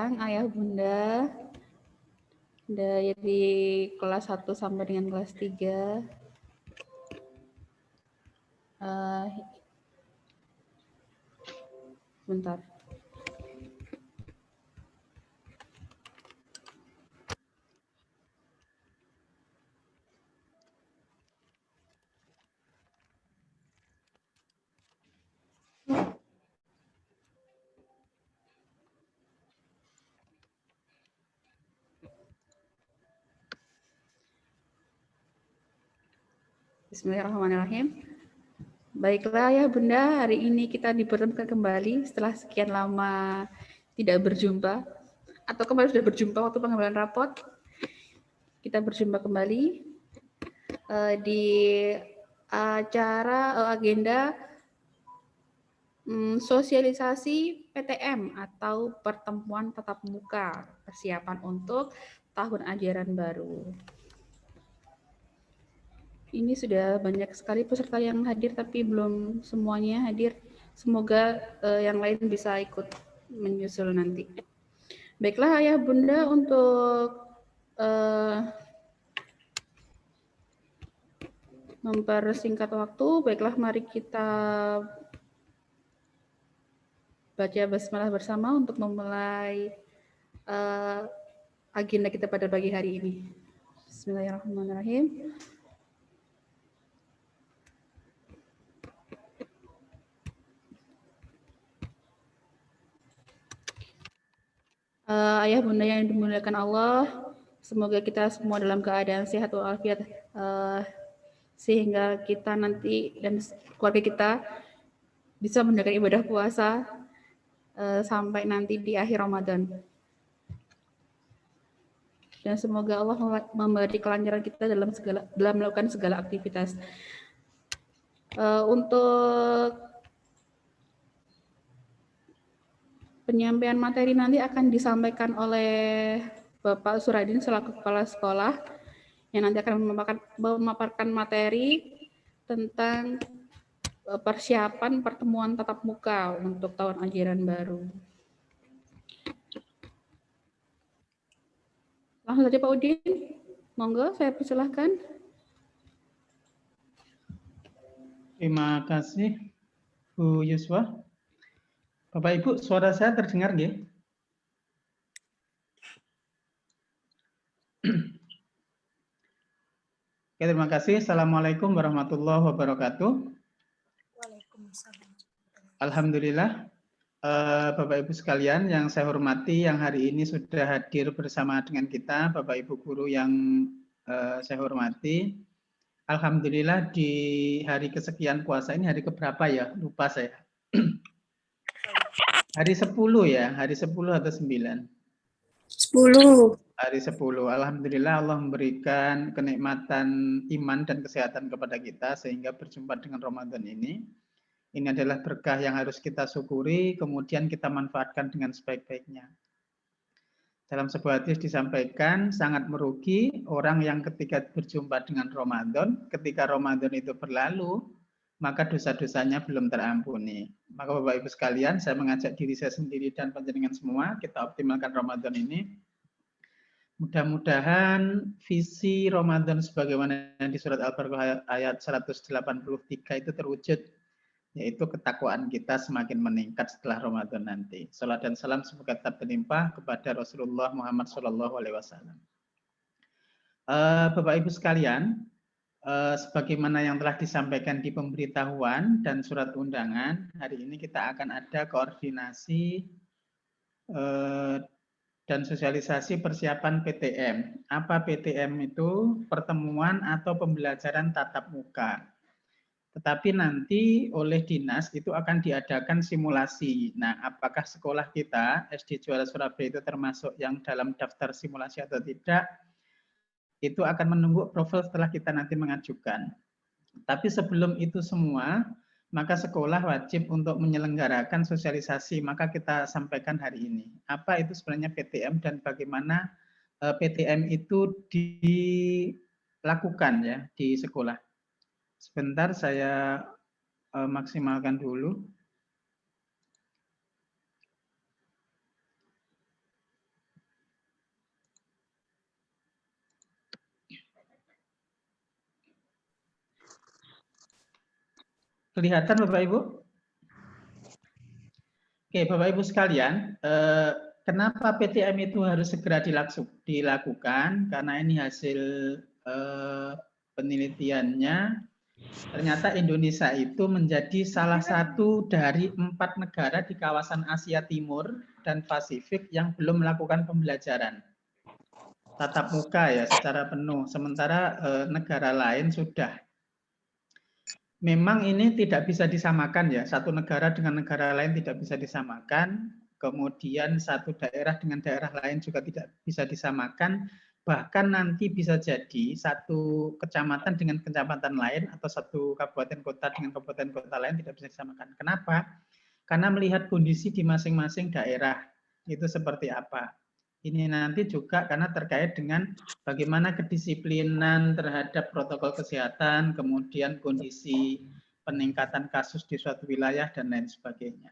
siang Ayah Bunda dari kelas 1 sampai dengan kelas 3. Bentar. Bismillahirrahmanirrahim. Baiklah ya Bunda, hari ini kita dipertemukan kembali setelah sekian lama tidak berjumpa. Atau kemarin sudah berjumpa waktu pengambilan rapot. Kita berjumpa kembali di acara agenda sosialisasi PTM atau pertemuan tatap muka, persiapan untuk tahun ajaran baru. Ini sudah banyak sekali peserta yang hadir, tapi belum semuanya hadir. Semoga yang lain bisa ikut menyusul nanti. Baiklah Ayah Bunda, untuk mempersingkat waktu, baiklah mari kita baca basmalah bersama untuk memulai agenda kita pada pagi hari ini. Bismillahirrahmanirrahim. Ayah Bunda yang dimuliakan Allah, semoga kita semua dalam keadaan sehat walafiat, sehingga kita nanti dan keluarga kita bisa menjalankan ibadah puasa sampai nanti di akhir Ramadan. Dan semoga Allah memberi kelancaran kita dalam melakukan segala aktivitas. Untuk penyampaian materi nanti akan disampaikan oleh Bapak Suradin selaku Kepala Sekolah yang nanti akan memaparkan materi tentang persiapan pertemuan tatap muka untuk tahun ajaran baru. Langsung saja Pak Udin, monggo saya persilahkan. Terima kasih Bu Yuswa. Bapak Ibu, suara saya terdengar nggih? Oke, terima kasih. Assalamualaikum warahmatullahi wabarakatuh. Waalaikumsalam. Alhamdulillah, Bapak Ibu sekalian yang saya hormati, yang hari ini sudah hadir bersama dengan kita, Bapak Ibu guru yang saya hormati. Alhamdulillah di hari kesekian puasa ini hari keberapa ya? Lupa saya. Hari 10 ya, hari 10 atau 9? 10. Hari 10. Alhamdulillah Allah memberikan kenikmatan iman dan kesehatan kepada kita sehingga berjumpa dengan Ramadan ini. Ini adalah berkah yang harus kita syukuri, kemudian kita manfaatkan dengan sebaik-baiknya. Dalam sebuah hadis disampaikan, sangat merugi orang yang ketika berjumpa dengan Ramadan, ketika Ramadan itu berlalu, maka dosa-dosanya belum terampuni. Maka Bapak Ibu sekalian, saya mengajak diri saya sendiri dan panjenengan semua, kita optimalkan Ramadan ini. Mudah-mudahan visi Ramadan sebagaimana di surat Al-Baqarah ayat 183 itu terwujud, yaitu ketakwaan kita semakin meningkat setelah Ramadan nanti. Salat dan salam semoga tetap berlimpah kepada Rasulullah Muhammad SAW. Bapak Ibu sekalian, sebagaimana yang telah disampaikan di pemberitahuan dan surat undangan, hari ini kita akan ada koordinasi dan sosialisasi persiapan PTM. Apa PTM itu? Pertemuan atau pembelajaran tatap muka. Tetapi nanti oleh dinas itu akan diadakan simulasi. Nah, apakah sekolah kita, SD Juara Surabaya itu termasuk yang dalam daftar simulasi atau tidak, itu akan menunggu profil setelah kita nanti mengajukan. Tapi sebelum itu semua, maka sekolah wajib untuk menyelenggarakan sosialisasi, maka kita sampaikan hari ini. Apa itu sebenarnya PTM dan bagaimana PTM itu dilakukan ya di sekolah. Sebentar saya maksimalkan dulu. Kelihatan Bapak Ibu? Oke, Bapak Ibu sekalian, kenapa PTM itu harus segera dilakukan? Karena ini hasil penelitiannya, ternyata Indonesia itu menjadi salah satu dari 4 negara di kawasan Asia Timur dan Pasifik yang belum melakukan pembelajaran tatap muka ya secara penuh, sementara negara lain sudah. Memang ini tidak bisa disamakan ya, satu negara dengan negara lain tidak bisa disamakan, kemudian satu daerah dengan daerah lain juga tidak bisa disamakan, bahkan nanti bisa jadi satu kecamatan dengan kecamatan lain atau satu kabupaten kota dengan kabupaten kota lain tidak bisa disamakan. Kenapa? Karena melihat kondisi di masing-masing daerah itu seperti apa. Ini nanti juga karena terkait dengan bagaimana kedisiplinan terhadap protokol kesehatan, kemudian kondisi peningkatan kasus di suatu wilayah, dan lain sebagainya.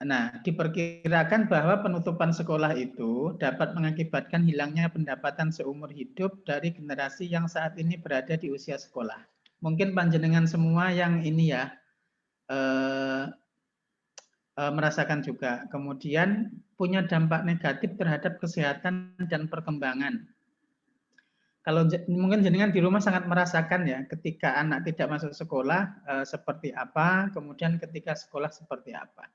Nah, diperkirakan bahwa penutupan sekolah itu dapat mengakibatkan hilangnya pendapatan seumur hidup dari generasi yang saat ini berada di usia sekolah. Mungkin panjenengan semua yang ini ya, merasakan juga. Kemudian punya dampak negatif terhadap kesehatan dan perkembangan. Kalau mungkin jenengan di rumah sangat merasakan ya, ketika anak tidak masuk sekolah seperti apa, kemudian ketika sekolah seperti apa.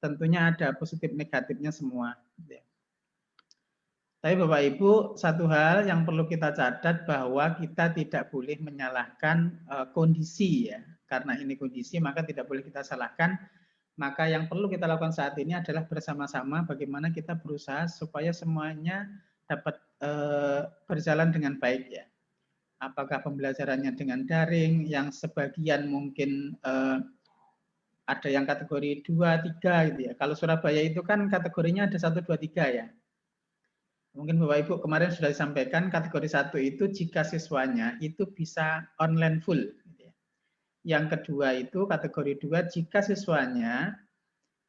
Tentunya ada positif negatifnya semua. Tapi Bapak Ibu, satu hal yang perlu kita catat bahwa kita tidak boleh menyalahkan kondisi ya. Karena ini kondisi maka tidak boleh kita salahkan. Maka yang perlu kita lakukan saat ini adalah bersama-sama bagaimana kita berusaha supaya semuanya dapat berjalan dengan baik ya. Apakah pembelajarannya dengan daring, yang sebagian mungkin ada yang kategori 2, 3 gitu ya. Kalau Surabaya itu kan kategorinya ada 1, 2, 3 ya. Mungkin Bapak Ibu kemarin sudah disampaikan kategori 1 itu jika siswanya itu bisa online full. Yang kedua itu kategori 2 jika siswanya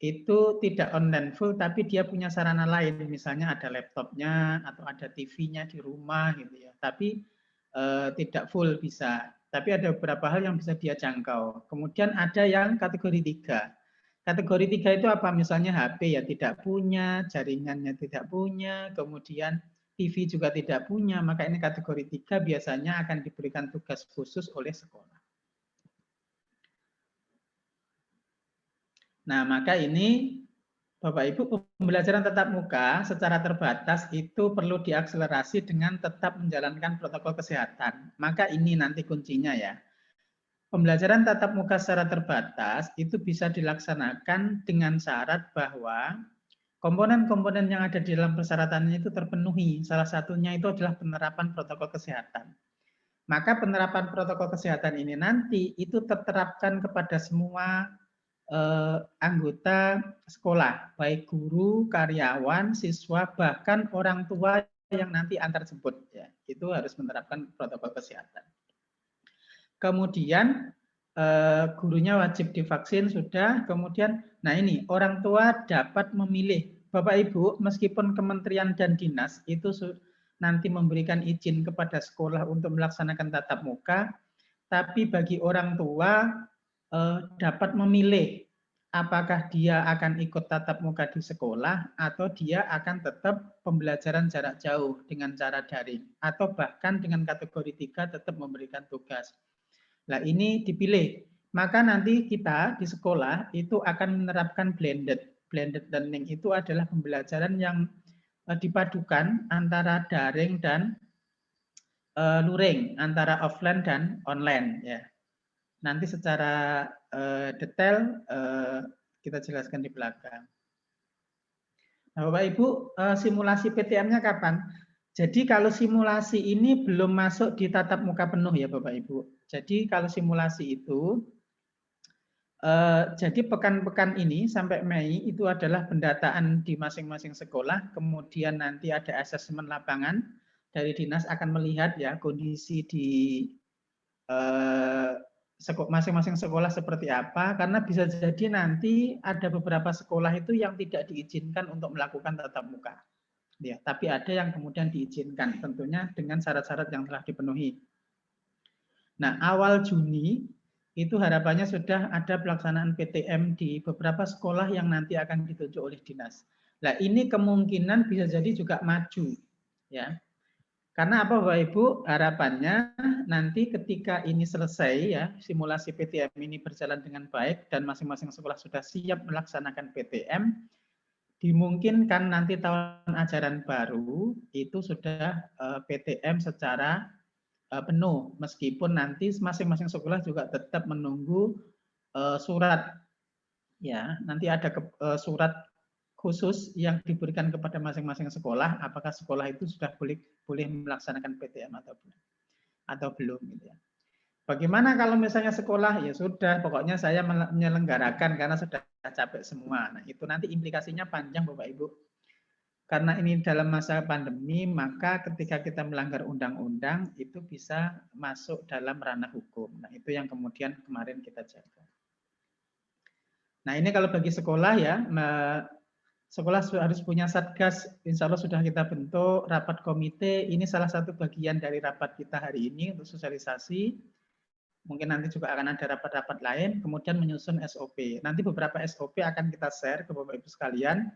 itu tidak online full tapi dia punya sarana lain, misalnya ada laptopnya atau ada TV-nya di rumah gitu ya. Tapi tidak full bisa. Tapi ada beberapa hal yang bisa dia jangkau. Kemudian ada yang kategori 3. Kategori 3 itu apa? Misalnya HP ya tidak punya, jaringannya tidak punya, kemudian TV juga tidak punya, maka ini kategori 3 biasanya akan diberikan tugas khusus oleh sekolah. Nah, maka ini Bapak Ibu, pembelajaran tatap muka secara terbatas itu perlu diakselerasi dengan tetap menjalankan protokol kesehatan. Maka ini nanti kuncinya ya. Pembelajaran tatap muka secara terbatas itu bisa dilaksanakan dengan syarat bahwa komponen-komponen yang ada di dalam persyaratannya itu terpenuhi. Salah satunya itu adalah penerapan protokol kesehatan. Maka penerapan protokol kesehatan ini nanti itu terterapkan kepada semua anggota sekolah, baik guru, karyawan, siswa, bahkan orang tua yang nanti antar jemput, ya, itu harus menerapkan protokol kesehatan. Kemudian gurunya wajib divaksin sudah, kemudian, nah ini orang tua dapat memilih, Bapak Ibu, meskipun kementerian dan dinas itu nanti memberikan izin kepada sekolah untuk melaksanakan tatap muka, tapi bagi orang tua dapat memilih apakah dia akan ikut tatap muka di sekolah atau dia akan tetap pembelajaran jarak jauh dengan cara daring atau bahkan dengan kategori 3 tetap memberikan tugas. Nah, ini dipilih. Maka nanti kita di sekolah itu akan menerapkan blended. Blended learning itu adalah pembelajaran yang dipadukan antara daring dan luring, antara offline dan online ya. Nanti secara detail kita jelaskan di belakang. Nah, Bapak Ibu, simulasi PTM-nya kapan? Jadi kalau simulasi ini belum masuk di tatap muka penuh ya Bapak Ibu. Jadi kalau simulasi itu, jadi pekan-pekan ini sampai Mei itu adalah pendataan di masing-masing sekolah, kemudian nanti ada asesmen lapangan dari dinas akan melihat ya kondisi di masing-masing sekolah seperti apa, karena bisa jadi nanti ada beberapa sekolah itu yang tidak diizinkan untuk melakukan tatap muka. Ya, tapi ada yang kemudian diizinkan, tentunya dengan syarat-syarat yang telah dipenuhi. Nah, awal Juni itu harapannya sudah ada pelaksanaan PTM di beberapa sekolah yang nanti akan ditunjuk oleh dinas. Nah, ini kemungkinan bisa jadi juga maju, ya. Karena apa Bapak Ibu? Harapannya nanti ketika ini selesai ya, simulasi PTM ini berjalan dengan baik dan masing-masing sekolah sudah siap melaksanakan PTM, dimungkinkan nanti tahun ajaran baru itu sudah PTM secara penuh, meskipun nanti masing-masing sekolah juga tetap menunggu surat, ya. Nanti ada surat khusus yang diberikan kepada masing-masing sekolah, apakah sekolah itu sudah boleh melaksanakan PTM atau belum, gitu ya. Bagaimana kalau misalnya sekolah ya sudah, pokoknya saya menyelenggarakan karena sudah capek semua. Nah, itu nanti implikasinya panjang Bapak Ibu. Karena ini dalam masa pandemi, maka ketika kita melanggar undang-undang itu bisa masuk dalam ranah hukum. Nah, itu yang kemudian kemarin kita jaga. Nah, ini kalau bagi sekolah ya, sekolah harus punya satgas, insya Allah sudah kita bentuk, rapat komite, ini salah satu bagian dari rapat kita hari ini untuk sosialisasi. Mungkin nanti juga akan ada rapat-rapat lain, kemudian menyusun SOP. Nanti beberapa SOP akan kita share ke Bapak Ibu sekalian.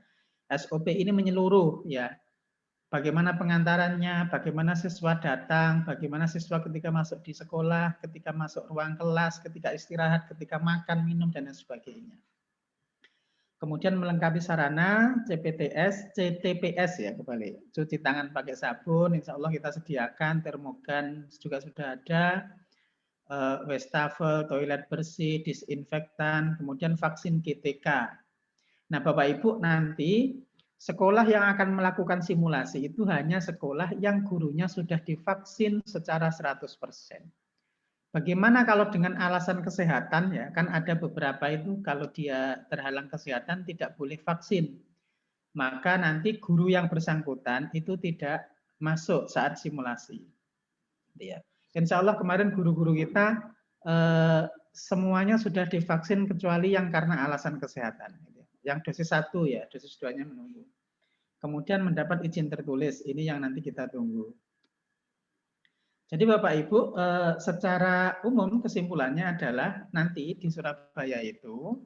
SOP ini menyeluruh ya. Bagaimana pengantarannya, bagaimana siswa datang, bagaimana siswa ketika masuk di sekolah, ketika masuk ruang kelas, ketika istirahat, ketika makan, minum, dan lain sebagainya. Kemudian melengkapi sarana CTPS ya kembali, cuci tangan pakai sabun, insya Allah kita sediakan, termogan juga sudah ada, wastafel, toilet bersih, disinfektan, kemudian vaksin GTK. Nah Bapak Ibu nanti sekolah yang akan melakukan simulasi itu hanya sekolah yang gurunya sudah divaksin secara 100%. Bagaimana kalau dengan alasan kesehatan ya, kan ada beberapa itu kalau dia terhalang kesehatan tidak boleh vaksin. Maka nanti guru yang bersangkutan itu tidak masuk saat simulasi. Ya. Insya Allah kemarin guru-guru kita semuanya sudah divaksin kecuali yang karena alasan kesehatan. Yang dosis 1 ya, dosis 2-nya menunggu. Kemudian mendapat izin tertulis, ini yang nanti kita tunggu. Jadi Bapak Ibu, secara umum kesimpulannya adalah nanti di Surabaya itu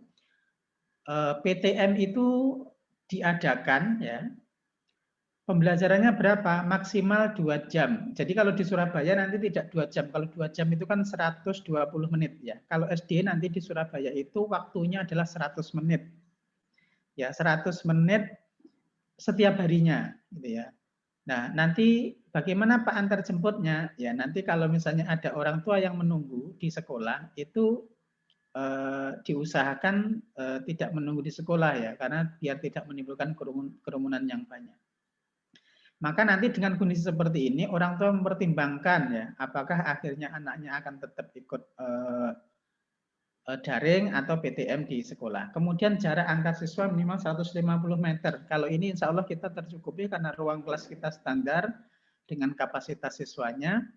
PTM itu diadakan ya. Pembelajarannya berapa? Maksimal 2 jam. Jadi kalau di Surabaya nanti tidak 2 jam. Kalau 2 jam itu kan 120 menit ya. Kalau SD nanti di Surabaya itu waktunya adalah 100 menit. Ya, 100 menit setiap harinya gitu ya. Nah, nanti bagaimana Pak antar jemputnya? Ya, nanti kalau misalnya ada orang tua yang menunggu di sekolah, itu diusahakan tidak menunggu di sekolah ya, karena biar tidak menimbulkan kerumunan yang banyak. Maka nanti dengan kondisi seperti ini, orang tua mempertimbangkan ya, apakah akhirnya anaknya akan tetap ikut daring atau PTM di sekolah. Kemudian jarak antar siswa minimal 150 meter. Kalau ini insya Allah kita tercukupi karena ruang kelas kita standar dengan kapasitas siswanya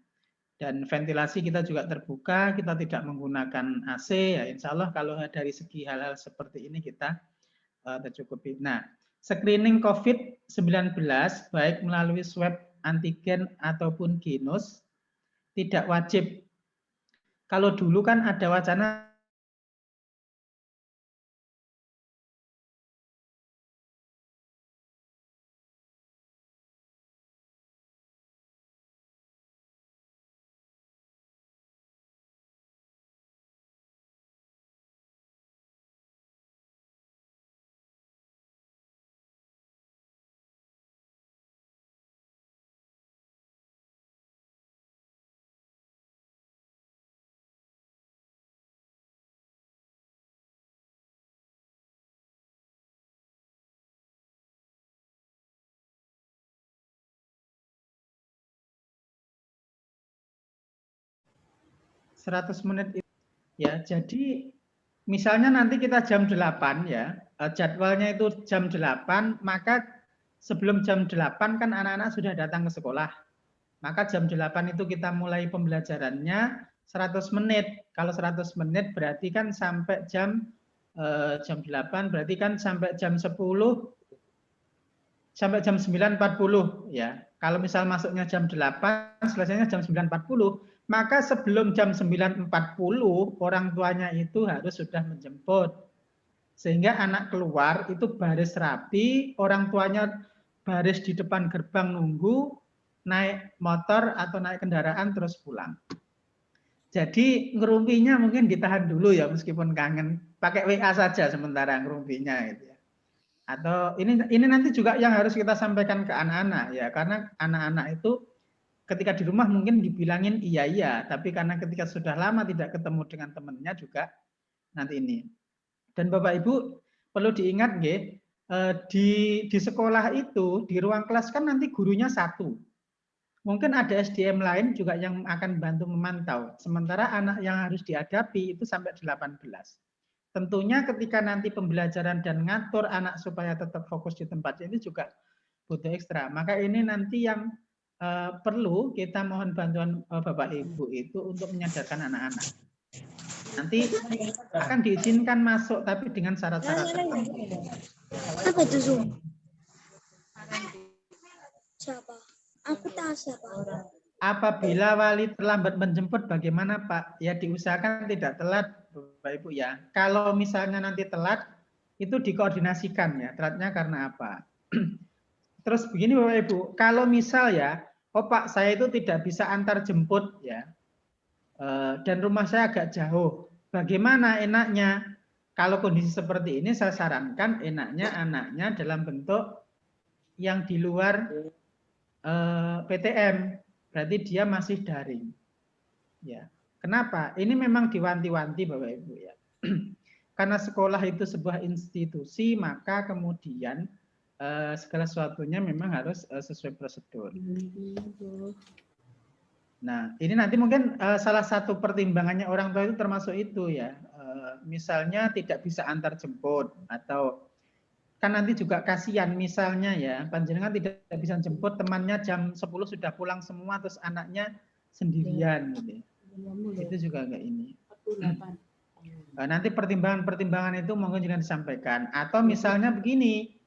dan ventilasi kita juga terbuka, kita tidak menggunakan AC. Ya, insya Allah kalau dari segi hal-hal seperti ini kita tercukupi. Nah, screening COVID-19 baik melalui swab antigen ataupun genus tidak wajib. Kalau dulu kan ada wacana menit ya. Jadi misalnya nanti kita jam 8 ya, jadwalnya itu jam 8, maka sebelum jam 8 kan anak-anak sudah datang ke sekolah. Maka jam 8 itu kita mulai pembelajarannya 100 menit. Kalau 100 menit berarti kan sampai jam 8 berarti kan sampai jam 10 sampai jam 9.40 ya. Kalau misal masuknya jam 8, selesainya jam 9.40, maka sebelum jam 9.40 orang tuanya itu harus sudah menjemput. Sehingga anak keluar itu baris rapi, orang tuanya baris di depan gerbang nunggu, naik motor atau naik kendaraan terus pulang. Jadi ngerumpinya mungkin ditahan dulu ya meskipun kangen. Pakai WA saja sementara ngerumpinya gitu ya. Atau ini nanti juga yang harus kita sampaikan ke anak-anak ya, karena anak-anak itu ketika di rumah mungkin dibilangin iya, tapi karena ketika sudah lama tidak ketemu dengan temannya juga nanti ini. Dan Bapak Ibu perlu diingat nggih, di sekolah itu di ruang kelas kan nanti gurunya satu. Mungkin ada SDM lain juga yang akan bantu memantau. Sementara anak yang harus dihadapi itu sampai 18. Tentunya ketika nanti pembelajaran dan ngatur anak supaya tetap fokus di tempatnya ini juga butuh ekstra. Maka ini nanti yang perlu kita mohon bantuan Bapak Ibu itu untuk menyadarkan anak-anak. Nanti akan diizinkan masuk tapi dengan syarat-syarat tertentu. Apa itu Zoom? Siapa? Aku tahu siapa. Apabila wali terlambat menjemput bagaimana Pak? Ya diusahakan tidak telat Bapak Ibu ya. Kalau misalnya nanti telat itu dikoordinasikan ya. Telatnya karena apa? Terus begini Bapak Ibu, kalau misal ya, oh Pak saya itu tidak bisa antar jemput ya. Dan rumah saya agak jauh. Bagaimana enaknya? Kalau kondisi seperti ini saya sarankan enaknya anaknya dalam bentuk yang di luar PTM, berarti dia masih daring. Ya, kenapa? Ini memang diwanti-wanti Bapak Ibu ya. Karena sekolah itu sebuah institusi, maka kemudian segala sesuatunya memang harus sesuai prosedur. Nah, ini nanti mungkin salah satu pertimbangannya orang tua itu termasuk itu ya. Misalnya tidak bisa antar jemput atau kan nanti juga kasihan misalnya ya, panjenengan tidak bisa jemput temannya jam 10 sudah pulang semua terus anaknya sendirian gitu. Itu juga enggak ini. Nanti pertimbangan-pertimbangan itu mungkin juga disampaikan atau misalnya begini,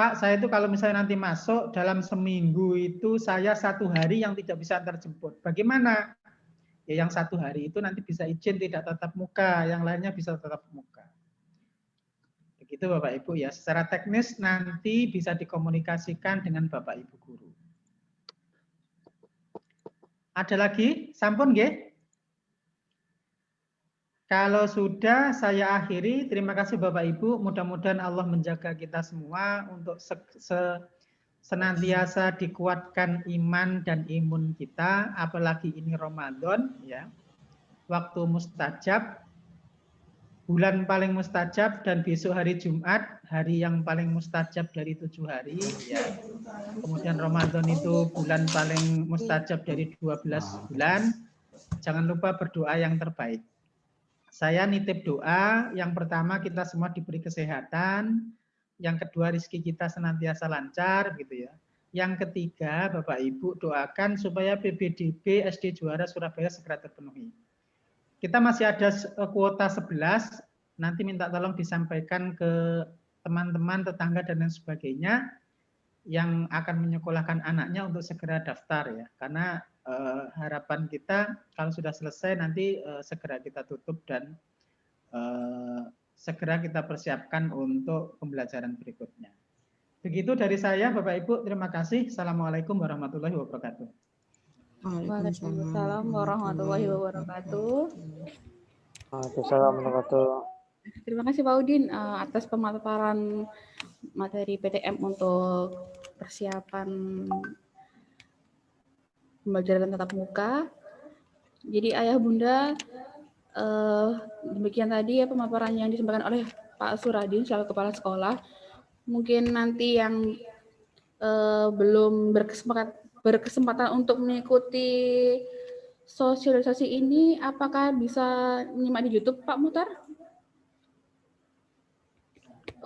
Pak saya itu kalau misalnya nanti masuk dalam seminggu itu saya 1 hari yang tidak bisa antar jemput. Bagaimana? Ya yang 1 hari itu nanti bisa izin tidak tatap muka, yang lainnya bisa tatap muka. Begitu Bapak Ibu ya, secara teknis nanti bisa dikomunikasikan dengan Bapak Ibu guru. Ada lagi? Sampun nggih? Kalau sudah saya akhiri, terima kasih Bapak Ibu, mudah-mudahan Allah menjaga kita semua untuk senantiasa dikuatkan iman dan imun kita, apalagi ini Ramadan ya. Waktu mustajab, bulan paling mustajab dan besok hari Jumat, hari yang paling mustajab dari 7 hari ya. Kemudian Ramadan itu bulan paling mustajab dari 12 bulan. Jangan lupa berdoa yang terbaik. Saya nitip doa, yang pertama kita semua diberi kesehatan, yang kedua rezeki kita senantiasa lancar gitu ya. Yang ketiga Bapak Ibu doakan supaya PBDB SD Juara Surabaya segera terpenuhi. Kita masih ada kuota 11, nanti minta tolong disampaikan ke teman-teman, tetangga dan lain sebagainya yang akan menyekolahkan anaknya untuk segera daftar ya. Karena harapan kita kalau sudah selesai nanti segera kita tutup dan segera kita persiapkan untuk pembelajaran berikutnya. Begitu dari saya Bapak Ibu, terima kasih. Assalamualaikum warahmatullahi wabarakatuh. Waalaikumsalam warahmatullahi wabarakatuh. Waalaikumsalam warahmatullahi wabarakatuh. Terima kasih Pak Udin atas pemaparan materi PTM untuk persiapan pembelajaran tatap muka. Jadi ayah bunda, demikian tadi ya pemaparan yang disampaikan oleh Pak Suradin selaku kepala sekolah. Mungkin nanti yang belum berkesempatan untuk mengikuti sosialisasi ini, apakah bisa menyimak di YouTube Pak Muhtar?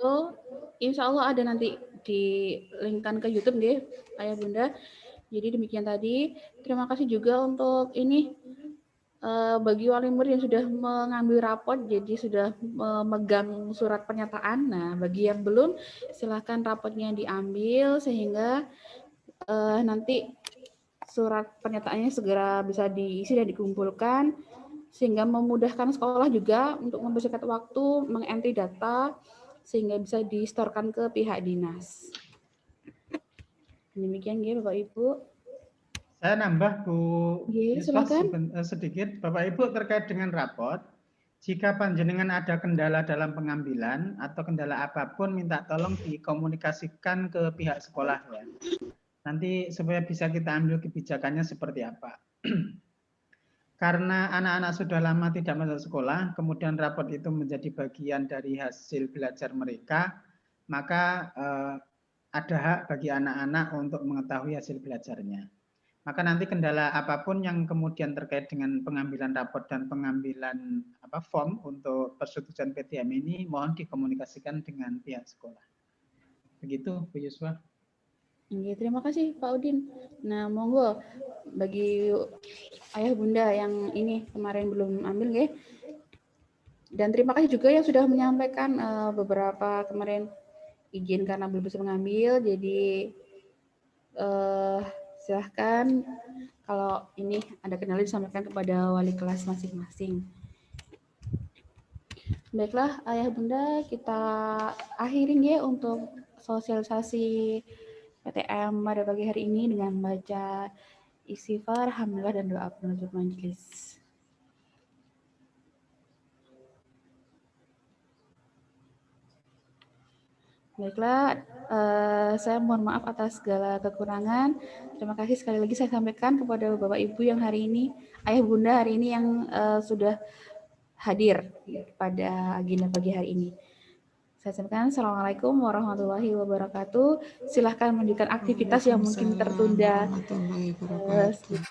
Oh, insya Allah ada nanti di-linkkan ke YouTube deh, ayah bunda. Jadi demikian tadi. Terima kasih juga untuk ini bagi wali murid yang sudah mengambil rapot, jadi sudah memegang surat pernyataan. Nah, bagi yang belum, silahkan rapotnya diambil sehingga nanti surat pernyataannya segera bisa diisi dan dikumpulkan, sehingga memudahkan sekolah juga untuk mempersingkat waktu, mengentry data, sehingga bisa distorkan ke pihak dinas. Demikian ya Bapak Ibu. Saya nambah Bu Ye, Yuswa silakan. sedikit. Bapak Ibu terkait dengan rapot, jika panjenengan ada kendala dalam pengambilan atau kendala apapun, minta tolong dikomunikasikan ke pihak sekolah ya. Nanti supaya bisa kita ambil kebijakannya seperti apa. Karena anak-anak sudah lama tidak masuk sekolah, kemudian rapot itu menjadi bagian dari hasil belajar mereka, maka ada hak bagi anak-anak untuk mengetahui hasil belajarnya. Maka nanti kendala apapun yang kemudian terkait dengan pengambilan raport dan pengambilan form untuk persetujuan PTM ini mohon dikomunikasikan dengan pihak sekolah. Begitu Bu Yuswa. Oke, terima kasih Pak Udin. Nah, monggo bagi ayah bunda yang ini kemarin belum ambil ya. Dan terima kasih juga yang sudah menyampaikan beberapa kemarin izin karena belum bisa mengambil. Jadi silahkan kalau ini ada kendala disampaikan kepada wali kelas masing-masing. Baiklah ayah bunda, kita akhirin ya untuk sosialisasi PTM pada pagi hari ini dengan baca istighfar, hamdalah dan doa penutup majelis. Baiklah, saya mohon maaf atas segala kekurangan. Terima kasih sekali lagi saya sampaikan kepada Bapak Ibu yang hari ini, ayah bunda hari ini yang sudah hadir pada agenda pagi hari ini. Saya sampaikan Assalamualaikum warahmatullahi wabarakatuh. Silahkan melanjutkan aktivitas yang mungkin tertunda. Warahmatullahi wabarakatuh.